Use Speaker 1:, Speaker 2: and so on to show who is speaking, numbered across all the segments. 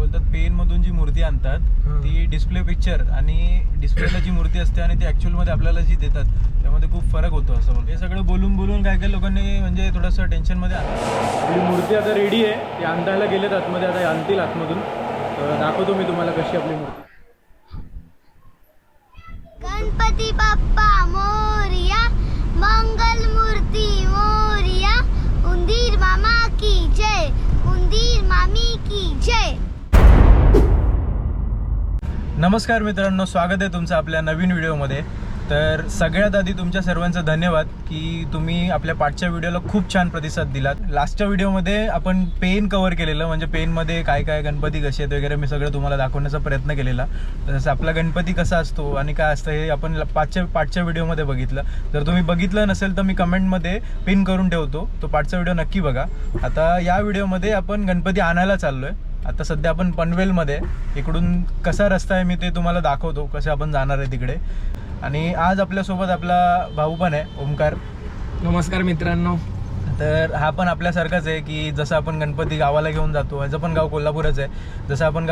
Speaker 1: बोलतात पेन मधून जी मूर्ती आणतात ती डिस्प्ले पिक्चर आणि डिस्प्लेला जी मूर्ती असते आणि ती ऍक्च्युअल मध्ये आपल्याला जी देतात त्यामध्ये खूप फरक होतो असं बोलतो. हे सगळं बोलून बोलून काय काय लोकांनी म्हणजे थोडंसं टेन्शन मध्ये आलं. आपली मूर्ती आता रेडी आहे, ती आणायला गेलेत आतमध्ये, आता आणतील आतमधून. दाखवतो मी तुम्हाला कशी आपली मूर्ती.
Speaker 2: गणपती बाप्पा मोरया, मंगल मूर्ती मोरया, उंदीर मामा की जय, उंदीर मामी की जय.
Speaker 1: नमस्कार मित्रांनो, स्वागत आहे तुमचं आपल्या नवीन व्हिडिओमध्ये. तर सगळ्यात आधी तुमच्या सर्वांचा धन्यवाद की तुम्ही आपल्या पाठच्या व्हिडिओला खूप छान प्रतिसाद दिलात. लास्टच्या व्हिडिओमध्ये आपण पेन कव्हर केलेलं, म्हणजे पेनमध्ये काय काय गणपती कसे आहेत वगैरे मी सगळं तुम्हाला दाखवण्याचा प्रयत्न केलेला. तसं आपला गणपती कसा असतो आणि काय असतं हे आपण पाठच्या व्हिडिओमध्ये बघितलं. जर तुम्ही बघितलं नसेल तर मी कमेंटमध्ये पिन करून ठेवतो, तो पाठचा व्हिडिओ नक्की बघा. आता या व्हिडिओमध्ये आपण गणपती आणायला चाललो आहे. आता सध्या आपण पनवेलमध्ये, इकडून कसा रस्ता आहे मी ते तुम्हाला दाखवतो, कसं आपण जाणार आहे तिकडे. आणि आज आपल्यासोबत आपला भाऊ पण आहे, ओमकार.
Speaker 3: नमस्कार मित्रांनो.
Speaker 1: तर हा पण आपल्यासारखाच आहे की जसं आपण गणपती गावाला घेऊन जातो, ह्याचं पण गाव कोल्हापूरच आहे. जसं आपण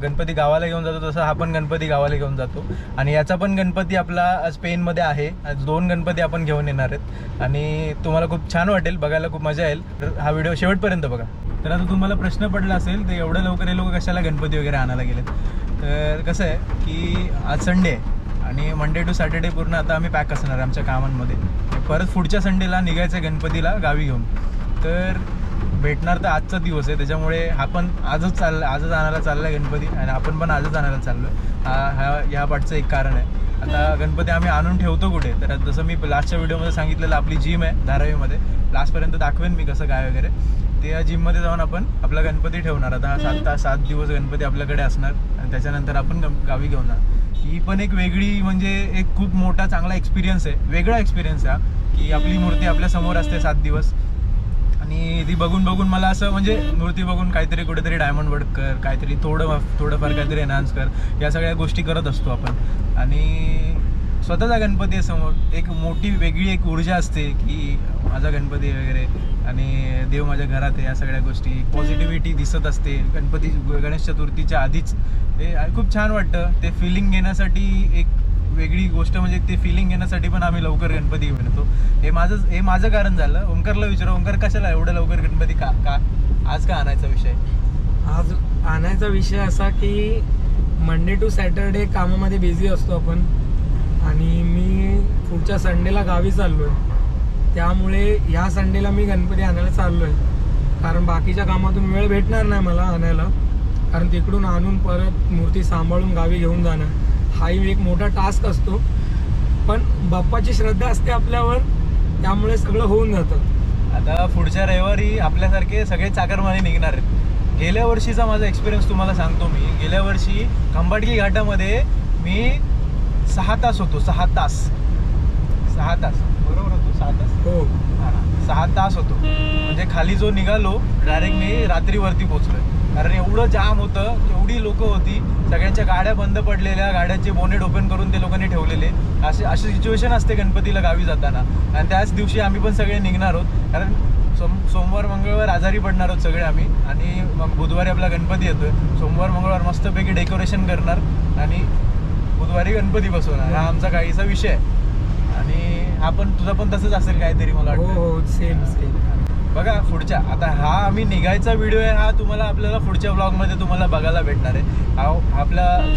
Speaker 1: गणपती गावाला घेऊन जातो तसं हा पण गणपती गावाला घेऊन जातो. आणि याचा पण गणपती आपला आज पेनमध्ये आहे. आज 2 गणपती आपण घेऊन येणार आहेत आणि तुम्हाला खूप छान वाटेल, बघायला खूप मजा येईल. तर हा व्हिडिओ शेवटपर्यंत बघा. तर आता तुम्हाला प्रश्न पडला असेल तर एवढं लवकर हे लोक कशाला गणपती वगैरे आणायला गेलेत. तर कसं आहे की आज संडे आहे आणि मंडे टू सॅटर्डे पूर्ण आता आम्ही पॅक असणार आहे आमच्या कामांमध्ये. परत पुढच्या संडेला निघायचं आहे गणपतीला गावी घेऊन. तर भेटणार तर आजचा दिवस आहे, त्याच्यामुळे आपण आजच आणायला चालला आहे गणपती आणि आपण पण आजच आणायला चाललो आहे. ह्या पाठचं एक कारण आहे. आता गणपती आम्ही आणून ठेवतो कुठे, तर जसं मी लास्टच्या व्हिडिओमध्ये सांगितलेलं आपली जिम आहे धारावीमध्ये, लास्टपर्यंत दाखवेन मी कसं काय वगैरे. ते या जिममध्ये जाऊन आपण आपला गणपती ठेवणार. आता 7 दिवस गणपती आपल्याकडे असणार आणि त्याच्यानंतर आपण गावी घेऊन जाणार. ही पण एक वेगळी, म्हणजे एक खूप मोठा चांगला एक्सपिरियन्स आहे, वेगळा एक्सपिरियन्स आहे की आपली मूर्ती आपल्या समोर असते 7 दिवस. आणि ती बघून मला असं, म्हणजे मूर्ती बघून काहीतरी कुठेतरी डायमंड वर्क कर, काहीतरी थोडंफार काहीतरी एनहान्स कर, या सगळ्या गोष्टी करत असतो आपण. आणि स्वतःचा गणपती आहे समोर, एक मोठी वेगळी एक ऊर्जा असते की माझा गणपती वगैरे आणि देव माझ्या घरात आहे, या सगळ्या गोष्टी पॉझिटिव्हिटी दिसत असते. गणेश चतुर्थीच्या आधीच ते खूप छान वाटतं. ते फिलिंग घेण्यासाठी एक वेगळी गोष्ट, म्हणजे ते फिलिंग घेण्यासाठी पण आम्ही लवकर गणपती घेऊन येतो. हे माझं कारण झालं. ओंकारला विचारू, ओंकार कशाला एवढं लवकर गणपती का आज का आणायचा विषय?
Speaker 3: आज आणायचा विषय असा की मंडे टू सॅटरडे कामामध्ये बिझी असतो आपण आणि मी पुढच्या संडेला गावी चाललो आहे. त्यामुळे ह्या संडेला मी गणपती आणायला चाललो आहे, कारण बाकीच्या कामातून वेळ भेटणार नाही मला आणायला. कारण तिकडून आणून परत मूर्ती सांभाळून गावी घेऊन जाणं हाही एक मोठा टास्क असतो. पण बाप्पाची श्रद्धा असते आपल्यावर, त्यामुळे सगळं होऊन जातं.
Speaker 1: आता पुढच्या रविवारी आपल्यासारखे सगळे चाकरमानी निघणार आहेत. गेल्या वर्षीचा माझा एक्सपिरियन्स तुम्हाला सांगतो मी. गेल्या वर्षी खंबाटकी घाटामध्ये मी 6 तास होतो. 6 तास बरोबर होतो. 6 तास
Speaker 3: हो,
Speaker 1: 6 तास होतो. म्हणजे खाली जो निघालो डायरेक्ट मी रात्रीवरती पोहोचलोय. कारण एवढं जाम होतं, एवढी लोकं होती, सगळ्यांच्या गाड्या बंद पडलेल्या, गाड्यांचे बोनेट ओपन करून ते लोकांनी ठेवलेले. अशी सिच्युएशन असते गणपतीला गावी जाताना. आणि त्याच दिवशी आम्ही पण सगळे निघणार आहोत, कारण सोमवार मंगळवार आजारी पडणार आहोत सगळे आम्ही. आणि मग बुधवारी आपला गणपती येतोय. सोमवार मंगळवार मस्तपैकी डेकोरेशन करणार आणि बुधवारी गणपती बसवणार. हा आमचा काहीसा विषय आहे. आणि आपण तुझा पण तसंच असेल काहीतरी मला वाटतं.
Speaker 3: हो, सेम.
Speaker 1: बघा पुढच्या, आता हा आम्ही निघायचा व्हिडिओ आहे, हा आपल्याला पुढच्या ब्लॉगमध्ये तुम्हाला बघायला भेटणार आहे.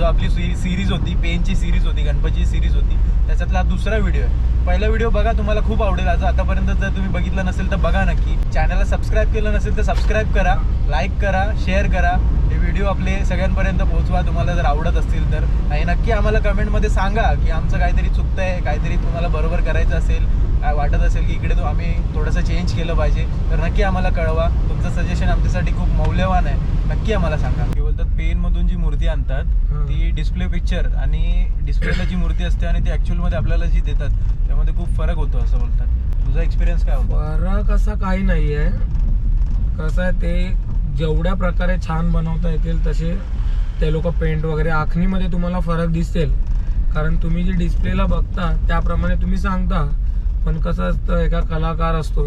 Speaker 1: आपली सिरीज होती, पेनची सिरीज होती, गणपतीची सिरीज होती, त्याच्यातला हा दुसरा व्हिडिओ आहे. पहिला व्हिडिओ बघा, तुम्हाला खूप आवडेल. आतापर्यंत जर तुम्ही बघितलं नसेल तर बघा नक्की. चॅनलला सबस्क्राईब केलं नसेल तर सबस्क्राईब करा, लाईक करा, शेअर करा. हे व्हिडिओ आपले सगळ्यांपर्यंत पोहोचवा तुम्हाला जर आवडत असतील तर. आणि नक्की आम्हाला कमेंटमध्ये सांगा की आमचं काहीतरी चुकतंय, काहीतरी तुम्हाला बरोबर करायचं असेल, काय वाटत असेल की इकडे आम्ही थोडंसं चेंज केलं पाहिजे, तर नक्की आम्हाला कळवा. तुमचं सजेशन आमच्यासाठी खूप मौल्यवान आहे. नक्की आम्हाला सांगा. ते बोलतात पेनमधून जी मूर्ती आणतात ती डिस्प्ले पिक्चर आणि डिस्प्लेला जी मूर्ती असते आणि ती ॲक्च्युअलमध्ये आपल्याला जी देतात त्यामध्ये खूप फरक होतो असं बोलतात. तुझा एक्सपिरियन्स काय होता?
Speaker 3: फरक असा काही नाही आहे. कसं आहे, ते जेवढ्या प्रकारे छान बनवता येतील तसे ते लोक पेंट वगैरे आखणीमध्ये तुम्हाला फरक दिसेल. कारण तुम्ही जे डिस्प्लेला बघता त्याप्रमाणे तुम्ही सांगता, पण कसं असतं, एका कलाकार असतो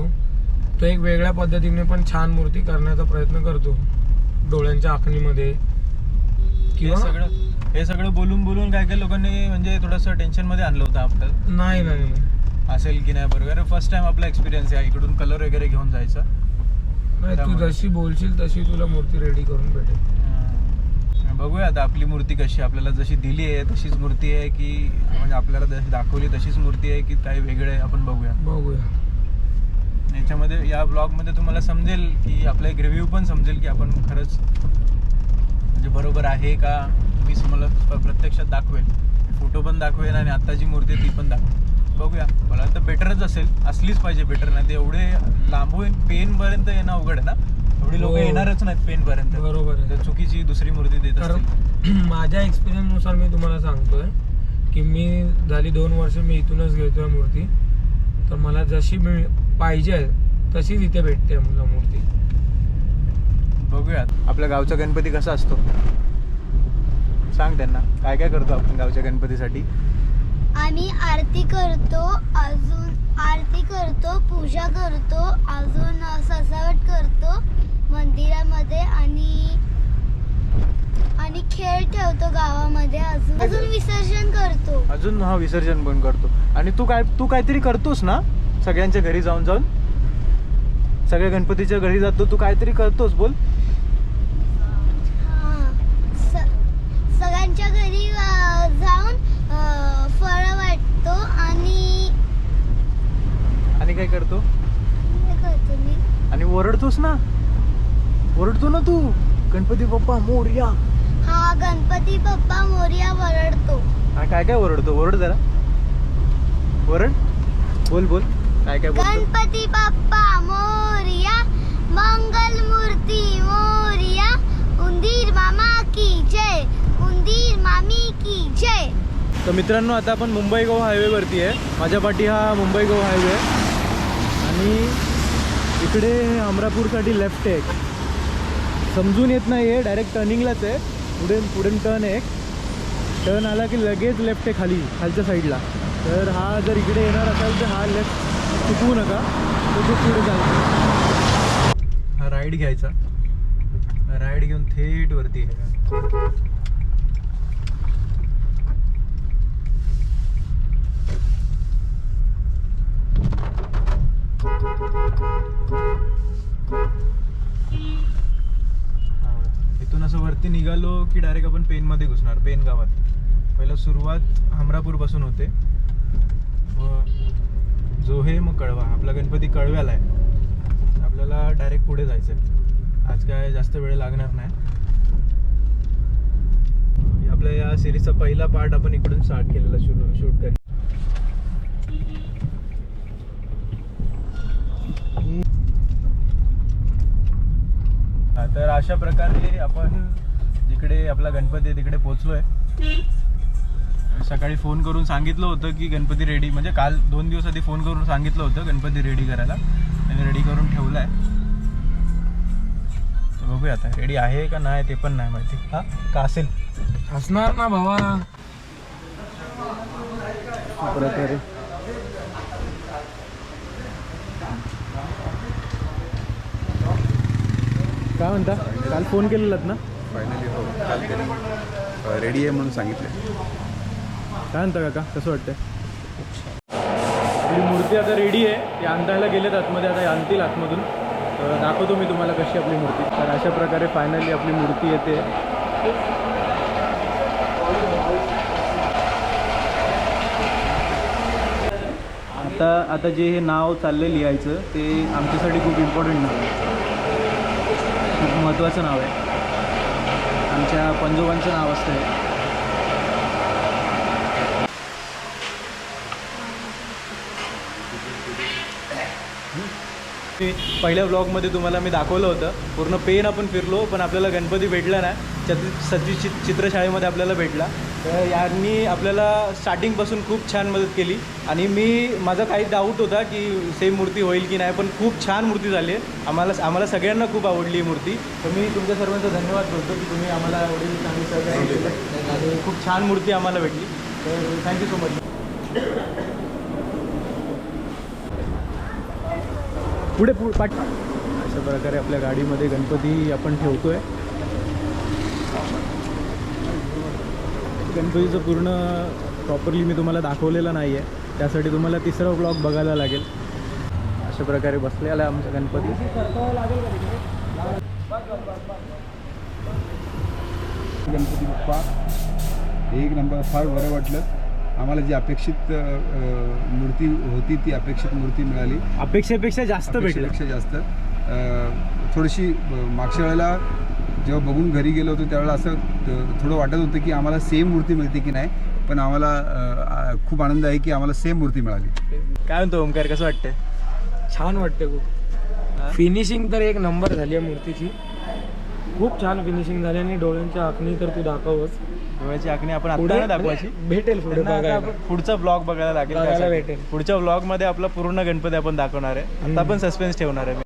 Speaker 3: तो एक वेगळ्या पद्धतीने पण छान मूर्ती करण्याचा प्रयत्न करतो. डोळ्यांच्या आखणीमध्ये
Speaker 1: हे सगळं बोलून बोलून काय काय लोकांनी म्हणजे थोडंसं टेन्शनमध्ये आणलं होतं आपल्याला.
Speaker 3: नाही
Speaker 1: असेल की नाही बरोबर. फर्स्ट टाइम आपला एक्सपिरियन्स आहे इकडून कलर वगैरे घेऊन जायचा.
Speaker 3: नाही, तू जशी बोलशील तशी तुला मूर्ती रेडी करून भेटेल.
Speaker 1: बघूया आता आपली मूर्ती कशी आपल्याला जशी दिली आहे तशीच मूर्ती आहे की म्हणजे आपल्याला जशी दाखवली तशीच मूर्ती आहे की काही वेगळं आहे आपण बघूया. याच्यामध्ये या ब्लॉगमध्ये तुम्हाला समजेल की आपला एक रिव्ह्यू पण समजेल की आपण खरंच म्हणजे बरोबर आहे का. मी तुम्हाला प्रत्यक्षात दाखवेल, फोटो पण दाखवेल आणि आत्ताची मूर्ती ती पण दाखवेल. बघूया. मला तर बेटरच असलीच पाहिजे. बेटर नाही ते एवढे लांबून पेनपर्यंत येणं अवघड आहे ना. एवढी लोक येणारच नाहीत पेनपर्यंत.
Speaker 3: बरोबर आहे.
Speaker 1: चुकीची दुसरी मूर्ती देत असतील.
Speaker 3: माझ्या एक्सपिरियन्सनुसार मी तुम्हाला सांगतोय की मी झाली 2 वर्ष मी इथूनच घेतोय मूर्ती. तर मला जशी पाहिजे तशीच इथे भेटते मला मूर्ती.
Speaker 1: बघूयात आपल्या गावचा गणपती कसा असतो. सांग त्यांना काय काय करतो आपण गावच्या गणपतीसाठी.
Speaker 2: आम्ही आरती करतो, पूजा करतो, अजून सजावट करतो मंदिरामध्ये आणि खेळ ठेवतो गावामध्ये. अजून विसर्जन करतो.
Speaker 1: अजून विसर्जन पण करतो. आणि तू काहीतरी करतोस ना सगळ्यांच्या घरी जाऊन सगळ्या गणपतीच्या घरी जातो. तू काहीतरी करतोस बोल.
Speaker 2: सगळ्यांच्या घरी जाऊन फळं वाटतो
Speaker 1: आणि काय करतो
Speaker 2: मी.
Speaker 1: आणि ओरडतोस ना. ओरडतो ना तू गणपती बाप्पा मोरया.
Speaker 2: हा, गणपती बाप्पा मोरया ओरडतो.
Speaker 1: काय काय ओरडतो. ओरड जरा. ओरड. बोल काय काय बोलतो.
Speaker 2: गणपती बाप्पा मोरया, मंगल मूर्ती मोरया, उंदीर मामा की जय, उंदीर मामी की जय.
Speaker 1: तर मित्रांनो आता आपण मुंबई गोवा हायवेवरती आहे. माझ्या पाठी हा मुंबई गोवा हायवे आहे आणि इकडे अमरापूरसाठी लेफ्ट आहे. समजून येत नाही आहे, डायरेक्ट टर्निंगलाच आहे. पुढे टर्न आहे. टर्न आला की लगेच लेफ्ट आहे खालच्या साईडला. तर हा जर इकडे येणार असाल तर हा लेफ्ट चुकवू नका. तो पुढे जायचा. हा राईड घ्यायचा. राईड घेऊन थेट वरती आहे. इथून असं वरती निघालो की डायरेक्ट आपण पेनमध्ये घुसणार. पेन गावात पहिलं सुरुवात हमरापूर पासून होते. मग जोहे मग कळवा. आपला गणपती कळव्याला आहे. आपल्याला डायरेक्ट पुढे जायचं आहे. आज काय जास्त वेळ लागणार नाही. आपल्या या सिरीजचा पहिला पार्ट आपण इकडून स्टार्ट केलेला शूट करी. तर अशा प्रकारे आपण जिकडे आपला गणपती आहे तिकडे पोचलोय. सकाळी फोन करून सांगितलं होतं की गणपती रेडी, म्हणजे काल 2 दिवस आधी फोन करून सांगितलं होतं गणपती रेडी करायला. आणि रेडी करून ठेवलाय. तर बघूया आता रेडी आहे का नाही ते पण नाही माहिती. हा का असेल
Speaker 3: असणार ना भावा.
Speaker 1: प्रकारे काय म्हणता. काल फोन केलेलात ना.
Speaker 4: फायनली हो काल केलं. रेडी आहे म्हणून सांगितलं.
Speaker 1: काय म्हणता काका कसं वाटतंय. आपली मूर्ती आता रेडी आहे. ती आणायला गेलेत आतमध्ये. आता आणतील आतमधून. दाखवतो मी तुम्हाला कशी आपली मूर्ती. तर अशा प्रकारे फायनली आपली मूर्ती येते. आता जे हे नाव चाललं लिहायचं ते आमच्यासाठी खूप इम्पॉर्टंट नाव आहे. खूप महत्त्वाचं नाव आहे. आमच्या पंजोबांचं नाव असतं हे. पहिल्या ब्लॉगमध्ये तुम्हाला मी दाखवलं होतं. पूर्ण पेन आपण फिरलो पण आपल्याला गणपती भेटला नाही. सतीश चित्रशाळेमध्ये आपल्याला भेटला. तर यांनी आपल्याला स्टार्टिंगपासून खूप छान मदत केली. आणि माझा काही डाऊट होता की सेम मूर्ती होईल की नाही, पण खूप छान मूर्ती झाली आहे. आम्हाला सगळ्यांना खूप आवडली ही मूर्ती. तर मी तुमच्या सर्वांचा धन्यवाद करतो की तुम्ही आम्हाला एवढी चांगली सहकार्य केलं आणि खूप छान मूर्ती आम्हाला भेटली. तर थँक्यू सो मच. पुढे पाठ. अशा प्रकारे आपल्या गाडीमध्ये गणपती आपण ठेवतोय. गणपतीचं पूर्ण प्रॉपरली मी तुम्हाला दाखवलेलं नाही आहे, त्यासाठी तुम्हाला तिसरा ब्लॉग बघायला लागेल. अशा प्रकारे बसलेला आहे आमचा गणपती.
Speaker 4: गणपती बाप्पा एक नंबर, फार बरं वाटलं. आम्हाला जी अपेक्षित मूर्ती होती ती अपेक्षित मूर्ती मिळाली.
Speaker 1: अपेक्षेपेक्षा जास्त भेटलं.
Speaker 4: अपेक्षेपेक्षा जास्त. थोडीशी मागच्या वेळेला जेव्हा बघून घरी गेलो होतो त्यावेळेला असं थोडं वाटत होतं की आम्हाला सेम मूर्ती मिळते की नाही, पण आम्हाला खूप आनंद आहे की आम्हाला सेम मूर्ती मिळाली.
Speaker 1: काय म्हणतो ओमकार, कसं वाटतंय?
Speaker 3: छान वाटते खूप. फिनिशिंग तर एक नंबर झाली आहे मूर्तीची, खूप छान फिनिशिंग झाली. आणि डोळ्यांच्या आखणी तर तू दाखवच.
Speaker 1: डोळ्याची आखणी आपण आता
Speaker 3: पुढे
Speaker 1: नाही दाखवायची,
Speaker 3: भेटेल पुढे
Speaker 1: त्यांना आता
Speaker 3: बघायला.
Speaker 1: आपण पुढचा ब्लॉग बघायला लागेल.
Speaker 3: बघायला
Speaker 1: त्यासाठी.
Speaker 3: भेटेल.
Speaker 1: पुढच्या ब्लॉग मध्ये आपला पूर्ण गणपती आपण दाखवणार आहे. आता आपण सस्पेन्स ठेवणार आहे.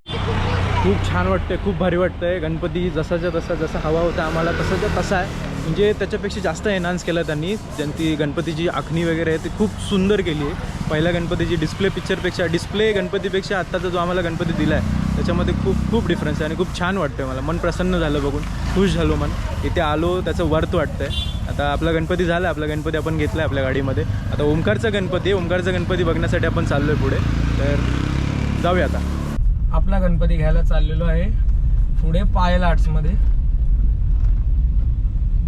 Speaker 1: खूप छान वाटतंय, खूप भारी वाटतंय. गणपती जसाच्या तसा, जसा हवा होता आम्हाला तसाच्या तसा आहे. म्हणजे त्याच्यापेक्षा जास्त एनहान्स केलं त्यांनी. त्यांची गणपतीची आखणी वगैरे आहे ती खूप सुंदर केली आहे. पहिल्या गणपतीची डिस्प्ले गणपतीपेक्षा आत्ताचा जो आम्हाला गणपती दिला आहे त्याच्यामध्ये खूप डिफरन्स आहे आणि खूप छान वाटतं. मला मन प्रसन्न झालं बघून, खुश झालो मन. इथे आलो त्याचं वर्थ वाटतंय. आता आपला गणपती झाला, आपला गणपती आपण घेतला आहे आपल्या गाडीमध्ये. आता ओमकारचा गणपती बघण्यासाठी आपण चाललो आहे पुढे. तर जाऊया आता.
Speaker 3: आपला गणपती घ्यायला चाललेलो आहे पुढे पायल आर्ट्समध्ये.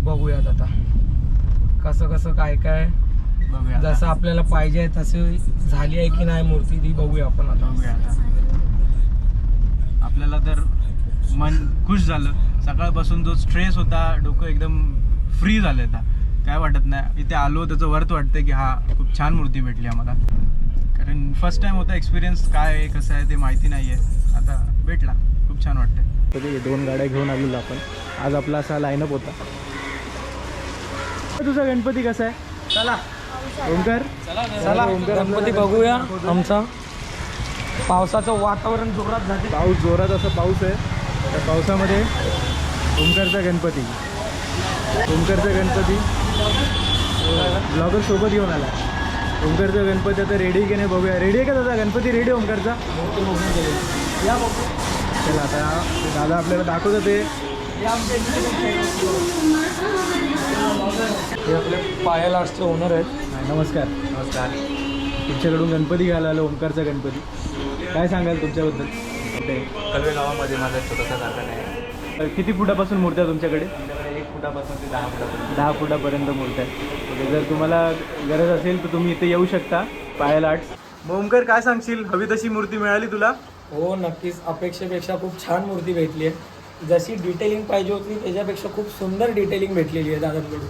Speaker 3: बघूयात आता कसं काय
Speaker 1: बघूया आता.
Speaker 3: जसं आपल्याला पाहिजे तसे झाली आहे की नाही मूर्ती ती बघूया आपण आता.
Speaker 1: आपल्याला तर मन खुश झालं. सकाळपासून जो स्ट्रेस होता, डोकं एकदम फ्री झालं. आता काय वाटत नाही. इथे आलो त्याचं वर्थ वाटतं की हा खूप छान मूर्ती भेटली आम्हाला. कारण फर्स्ट टाइम होता एक्सपिरियन्स. काय आहे कसं आहे ते माहिती नाही आहे, आता भेटला. खूप छान वाटतं. तरी 2 गाड्या घेऊन आलेलो आपण. आज आपला असा लाईनअप होता. तुझा गणपती कसा आहे?
Speaker 3: चला
Speaker 1: ओमकार,
Speaker 3: चला
Speaker 1: ओमकार
Speaker 3: गणपती बघूया आमचा. पावसाचं वातावरण जोरात झाले.
Speaker 1: पाऊस जोरात असा पाऊस आहे. त्या पावसामध्ये ओमकारचा गणपती ब्लॉगर सोबत घेऊन आला. ओमकारचा गणपती आता रेडी की नाही बघूया. रेडी आहे का दादा गणपती? रेडी ओमकारचा. चला आता दादा आपल्याला दाखवत होते.
Speaker 3: हे आपले पायल आर्ट्सचे ओनर आहेत.
Speaker 1: नमस्कार. तुमच्याकडून गणपती घ्यायला आलो, ओमकारचा गणपती. काय सांगाल तुमच्याबद्दल?
Speaker 5: कलवे गावामध्ये माझा छोटासा कारखाना आहे.
Speaker 1: किती फुटापासून मूर्त्या तुमच्याकडे?
Speaker 5: आमच्याकडे 1 फुटापासून ते 10 फुटापर्यंत.
Speaker 1: 10 फुटापर्यंत मूर्त्या आहेत. जर तुम्हाला गरज असेल तर तुम्ही इथे येऊ शकता, पायल आर्ट्स. ओमकार काय सांगशील, हवी तशी मूर्ती मिळाली तुला?
Speaker 3: हो नक्कीच. अपेक्षेपेक्षा खूप छान मूर्ती भेटली आहे. जशी डिटेलिंग पाहिजे होती त्याच्यापेक्षा खूप सुंदर डिटेलिंग भेटलेली आहे दादांकडून.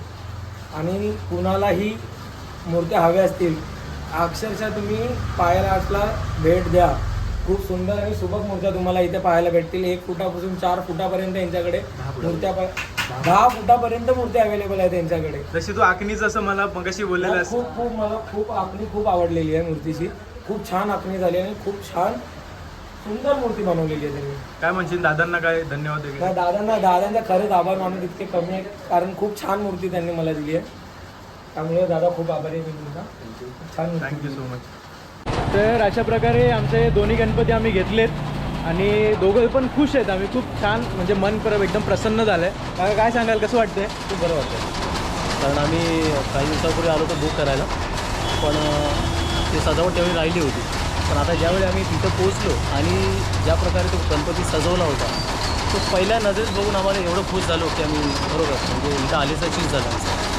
Speaker 3: आणि कुणालाही मूर्त्या हव्या असतील अक्षरशः तुम्ही पायल आर्ट्सला भेट द्या. खूप सुंदर आणि सुबक मूर्त्या तुम्हाला इथे पाहायला भेटतील. 1 फुटापासून 4 फुटापर्यंत यांच्याकडे मूर्त्या 10 फुटापर्यंत मूर्त्या अवेलेबल आहे त्यांच्याकडे.
Speaker 1: जशी तू आखणीच असं मला मगाशी बोललेलं आहेस.
Speaker 3: मला खूप आखणी खूप आवडलेली आहे मूर्तीची. खूप छान आखणी झाली आणि खूप छान सुंदर मूर्ती बनवलेली आहे त्यांनी.
Speaker 1: काय म्हणशील दादांना काय धन्यवाद वगैरे?
Speaker 3: दादांचा खरंच आभार मानून तितके कमी आहे, कारण खूप छान मूर्ती त्यांनी मला दिली आहे. त्यामुळे दादा खूप आभारी आहे मी तुमचा. छान मूर्ती.
Speaker 1: Thank you so much. तर अशा प्रकारे आमचे दोन्ही गणपती आम्ही घेतलेत आणि दोघं पण खुश आहेत. आम्ही खूप छान, म्हणजे मन एकदम प्रसन्न झालं आहे. काय सांगाल, कसं वाटतंय?
Speaker 5: खूप बरं वाटतं. कारण आम्ही काही दिवसापूर्वी आलो होतो बुक करायला, पण ते सजावट त्यावेळी राहिली होती. पण आता ज्यावेळी आम्ही तिथं पोचलो आणि ज्या प्रकारे तो गणपती सजवला होता तो पहिल्या नजरेत बघून आम्हाला एवढं खुश झालो की आम्ही बरोबर म्हणजे इथं आलेचा चीज झाला.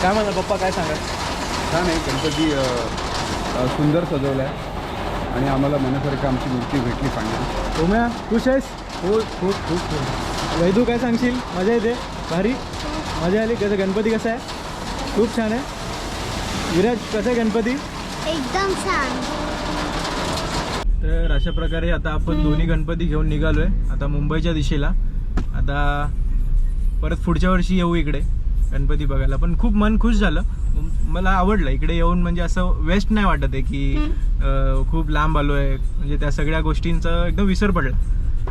Speaker 1: काय म्हणा पप्पा, काय सांगाल?
Speaker 4: छान आहे गणपती. सुंदर सजवला आहे आणि आम्हाला मनासारखं आमची मूर्ती भेटली चांगली.
Speaker 1: ओम्या खुश आहेस? खूप. वैदू काय सांगशील? मजा येते? भारी मजा आली. कसं गणपती कसा आहे? खूप छान आहे. विराज कसं आहे गणपती?
Speaker 2: एकदम छान.
Speaker 1: तर अशा प्रकारे आता आपण दोन्ही गणपती घेऊन निघालोय आता मुंबईच्या दिशेला. आता परत पुढच्या वर्षी येऊ इकडे गणपती बघायला. पण खूप मन खुश झालं, मला आवडलं इकडे येऊन. म्हणजे असं वेस्ट नाही वाटत आहे की खूप लांब आलो आहे. म्हणजे त्या सगळ्या गोष्टींचा एकदम विसर पडला.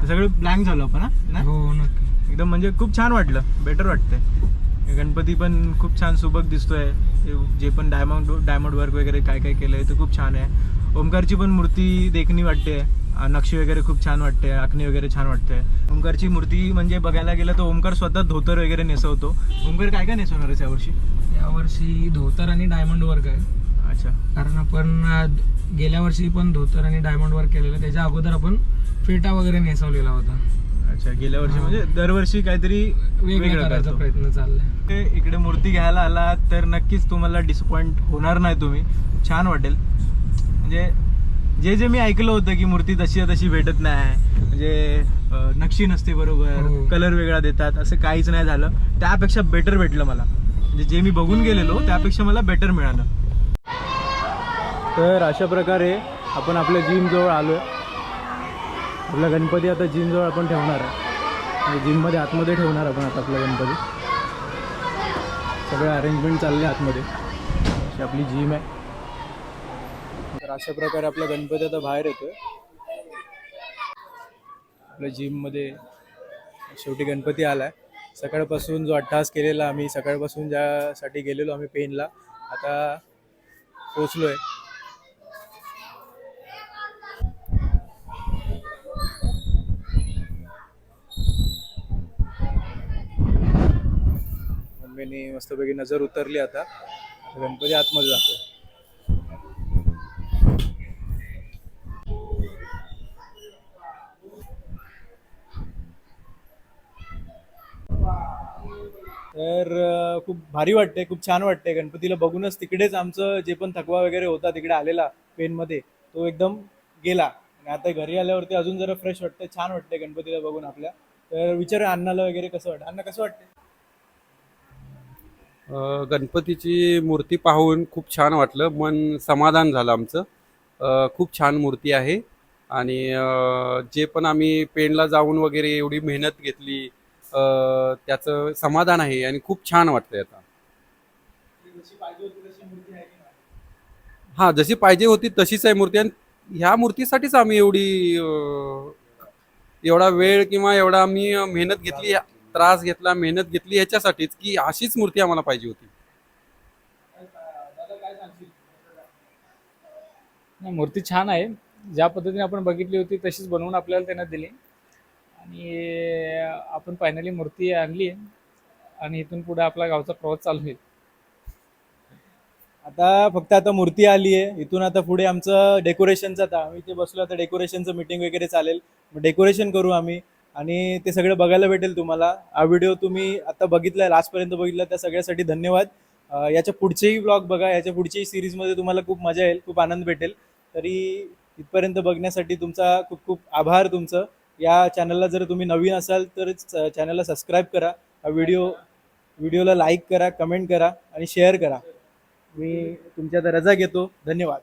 Speaker 1: सगळं ब्लँक झालो आपण ना.
Speaker 3: हो नक्की.
Speaker 1: एकदम म्हणजे खूप छान वाटलं, बेटर वाटतंय. गणपती पण खूप छान सुबक दिसतोय. जे पण डायमंड वर्क वगैरे काय काय केलंय ते खूप छान आहे. ओमकारची पण मूर्ती देखणी वाटते. नक्षी वगैरे खूप छान वाटते, आखणी वगैरे छान वाटते. ओमकारची मूर्ती म्हणजे बघायला गेलं तर ओमकार स्वतः धोतर वगैरे नेसवतो. ओमकार काय काय नेसवणार आहे यावर्षी?
Speaker 3: यावर्षी धोतर आणि डायमंड वर्क आहे.
Speaker 1: अच्छा.
Speaker 3: कारण आपण गेल्या वर्षी पण धोतर आणि डायमंड वर्क केलेलं, त्याच्या अगोदर आपण फेटा वगैरे नेसवलेला होता.
Speaker 1: अच्छा, गेल्या वर्षी म्हणजे दरवर्षी काहीतरी
Speaker 3: वेगळं
Speaker 1: वेगळं
Speaker 3: करायचा
Speaker 1: करतो.
Speaker 3: प्रयत्न चाललाय.
Speaker 1: ते इकडे मूर्ती घ्यायला आला तर नक्कीच तुम्हाला डिसअपॉइंट होणार नाही तुम्ही. छान वाटेल. म्हणजे जे मी ऐकलं होतं की मूर्ती तशी भेटत नाही, म्हणजे नक्षी नसते बरोबर,
Speaker 3: हो.
Speaker 1: कलर वेगळा देतात, असं काहीच नाही झालं. त्यापेक्षा बेटर भेटलं मला. म्हणजे जे मी बघून गेलेलो त्यापेक्षा मला बेटर मिळालं. तर अशा प्रकारे आपण आपल्या जिमजवळ आलो आहे. आपला गणपती आता जिमजवळ आपण ठेवणार आहे. म्हणजे जिममध्ये आतमध्ये ठेवणार आपण आता आपला गणपती. सगळं अरेंजमेंट चालले आतमध्ये. अशी आपली जिम आहे. तर अशा प्रकारे आपला गणपती आता बाहेर येतोय आपल्या जिममध्ये. शेवटी गणपती आलाय. सकाळपासून जो अट्टहास केलेला आम्ही, सकाळपासून ज्यासाठी गेलेलो आम्ही पेनला, आता पोचलोय. मम्मीने मस्तपैकी नजर उतरली. आता गणपती आतमध्ये जातो. तर खूप भारी वाटते, खूप छान वाटते. गणपतीला बघूनच तिकडेच आमचं जे पण थकवा वगैरे होता तिकडे आलेला पेनमध्ये, तो एकदम गेला. आणि आता घरी आल्यावरती अजून जरा फ्रेश वाटतं, छान वाटते गणपतीला बघून आपल्या. तर विचारूया अण्णाला वगैरे कसं वाटतं. अण्णा कसं वाटतं?
Speaker 6: गणपतीची मूर्ती पाहून खूप छान वाटलं, मन समाधान झालं आमचं. खूप छान मूर्ती आहे आणि जे पण आम्ही पेणला जाऊन वगैरे एवढी मेहनत घेतली, त्याचं समाधान आहे आणि खूप छान वाटतंय आता. हां, जशी पाहिजे होती तशीच आहे मूर्ती. आणि ह्या मूर्तीसाठीच आम्ही एवढा वेळ किंवा एवढा आम्ही मेहनत घेतली, त्रास घेतला, मेहनत घेतली ह्याच्यासाठीच की अशीच मूर्ती आम्हाला पाहिजे होती.
Speaker 7: नाही, मूर्ती छान आहे. ज्या पद्धतीने आपण बघितली होती तशीच बनवून आपल्याला त्यांना दिली आणि आपण फायनली मूर्ती आणली आणि इथून पुढे आपला गावचा प्रवास चालू होईल.
Speaker 1: आता मूर्ती आली आहे. इथून आता पुढे आमचं डेकोरेशनचं, आता आम्ही ते बसलो, आता डेकोरेशनचं मीटिंग वगैरे चालेल. मग डेकोरेशन करू आम्ही आणि ते सगळं बघायला भेटेल तुम्हाला. हा व्हिडिओ तुम्ही आता बघितला, लास्टपर्यंत बघितला, त्या सगळ्यासाठी धन्यवाद. याच्या पुढचेही ब्लॉग बघा. याच्या पुढच्याही सिरीजमध्ये तुम्हाला खूप मजा येईल, खूप आनंद भेटेल. तरी इथपर्यंत बघण्यासाठी तुमचा खूप खूप आभार तुमचं. या चॅनलला जर तुम्ही नवीन असाल तर चॅनलला सबस्क्राईब करा. हा व्हिडिओला लाईक करा, कमेंट करा आणि शेअर करा. मी तुमच्या आता रजा घेतो. धन्यवाद.